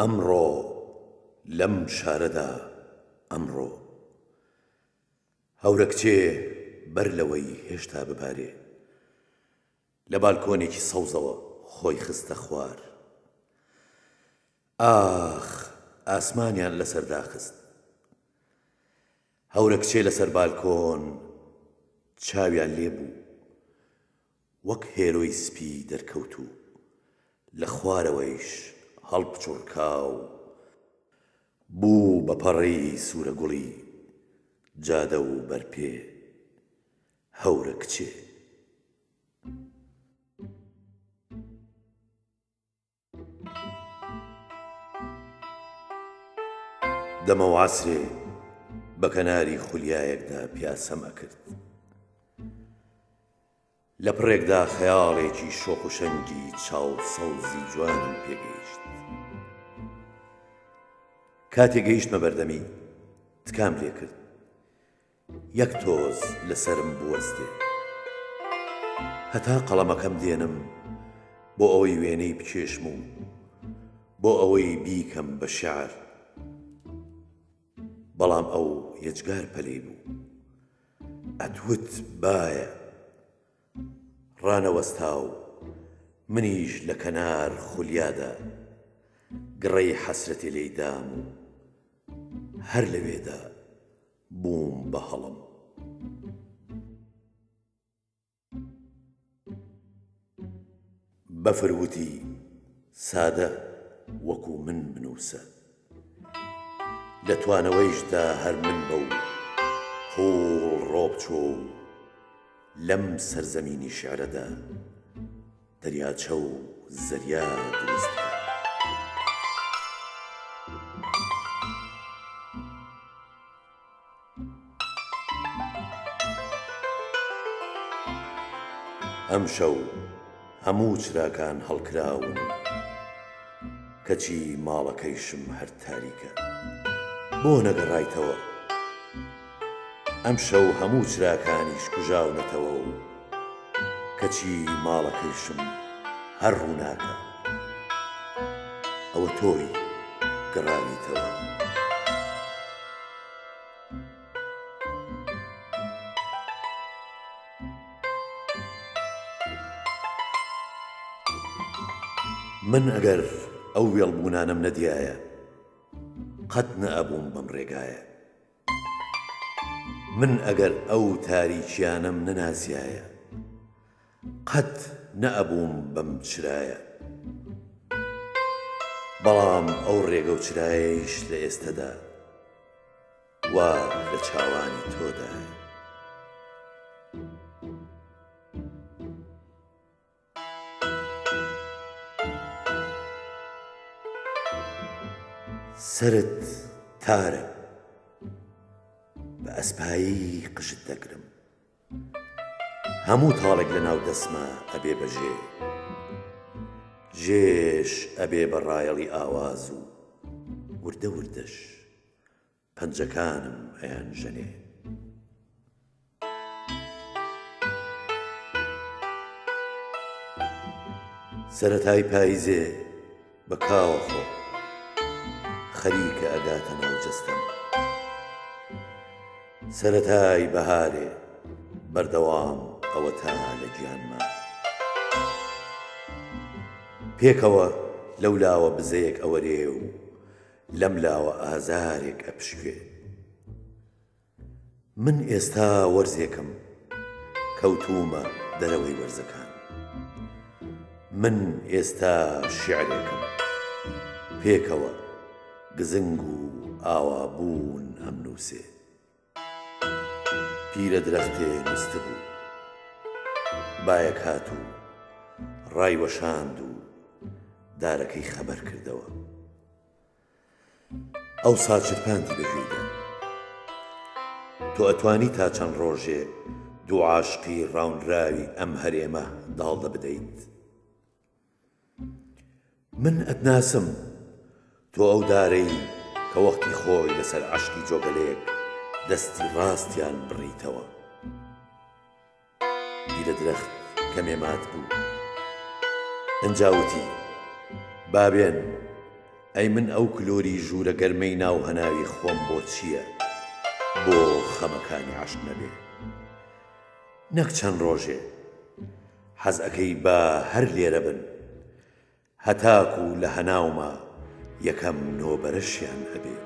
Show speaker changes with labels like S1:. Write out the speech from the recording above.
S1: ئەمڕۆ لەم شارەدا ئەمڕۆ هەورە کچێ بەر لەوەی هێشتا ببارێ لە بالکۆنێکی سەوزەوە خۆی خستە خوار. ئاخ ئاسمانیان لەسەر داخست. هەورە کچێ لەسەر بالکۆن چاویان لێبوو وەک هێرۆی سپی دەرکەوتوو لە خوارەوەیش هەڵپچوڕکاو بوو بە پەڕەی سوورە گوڵی جادە و بەرپێ هەورە کچێ. دەمە و عەسرێ بە کەناری خولیایەکدا پیاسەم ئەکرد. لە پڕێکدا خەیاڵێکی شۆخ و شەنگی چاو سەوزی جوانم پێگەیشت. کاتێک گەیشتمە بەردەمی تکام لێ کرد. یەک تۆز لەسرم بوەستێ. هەتا قەڵەمەکەم دێنم بۆ ئەوەی وێنەی بکێشم و بۆ ئەوەی بیکەم بە شیعر، بەڵام ئەو یەجگار پەلەی بوو. ئەتوت بایە ڕانەوەستا و منیش لە کەنار خولیادا گڕەی حەسرەتی لێیدام و هەر لەوێدا بووم بە هەڵم. بەفر وتی سادە وەکو من بنووسە، لە توانەوەیشدا هەر من بە و قوڵ ڕۆبچۆ و لەم سەرزەمینی شیعرەدا دەریاچە و زەریا دروست بکە. ئەمشەو هەموو چراکان هەڵکراون کەچی ماڵەکەیشم هەر تاریکە. بۆ نەگەڕایتەوە؟ ئەمشەو هەموو چراکانیش کوژاونەتەوە و کەچی ماڵەکەیشم هەر ڕووناکە. ئەوە تۆی گەڕاویتەوە. من ئەگەر ئەو وێڵبوونانم نەدیایە قەت نەئەبووم بەم ڕێگایە. من ئەگەر ئەو تاریکیانم نەناسیایە قەت نەئەبووم بەم چرایە. بەڵام ئەو ڕێگە و چرایەیش لە ئێستەدا وا لە چاوانی تۆدایە. سرت تارە بە ئەسپایی قژت دەگرم. هەموو تاڵێک لە ناو دەسمە ئەبێ بەژێ، ژێش ئەبێ بە ڕایەڵی ئاواز و وردە وردەش پەنجەکانم ئەیان ژەنێ. سەرەتای پاییزێ بە کاوە خۆ خەریکە ئەگاتە ناو جەستەم. سەرەتای بەهارێ بەردەوام ئەوە تا لە گیانما. پێکەوە لەولاوە بزەیەک ئەوەرێ و لەم لاوە ئازارێک ئەپشکێ. من ئێستا وەرزێکم کەوتومە دەرەوەی وەرزەکان. من ئێستا شیعرێکم پێکەوە گزنگ و ئاوابوون ئەم نووسێ. پیرە درەختێ نووسە بوو بایەک هات و ڕای وەشاند و دارەکەی خەبەر کردەوە. ئەوسا چرپاندی بەگوێیدا. تۆ ئەتوانی تا چەند ڕۆژێ دوو عاشقی ڕاونراوی ئەم هەرێمە داڵدە بدەیت؟ من ئەتناسم تۆ ئەو دارەی کە وەختی خۆی لەسەر عەشقی جۆگەلەیەک دەستی ڕاستیان بڕیتەوە. پیرە درەخت کەمێ مات بوو. ئەنجا وتی بابێن ئەی من ئەو کلۆری ژوورە گەرمەی ناو هەناوی خۆم بۆ چییە بۆ خەمەکانی عەشق نەبێ؟ نەک چەند ڕۆژێ حەز ئەەکەی بە هەر لێرە بن، هەتاکو لە هەناومە یەکەم نۆبەرەشیان هەبێ.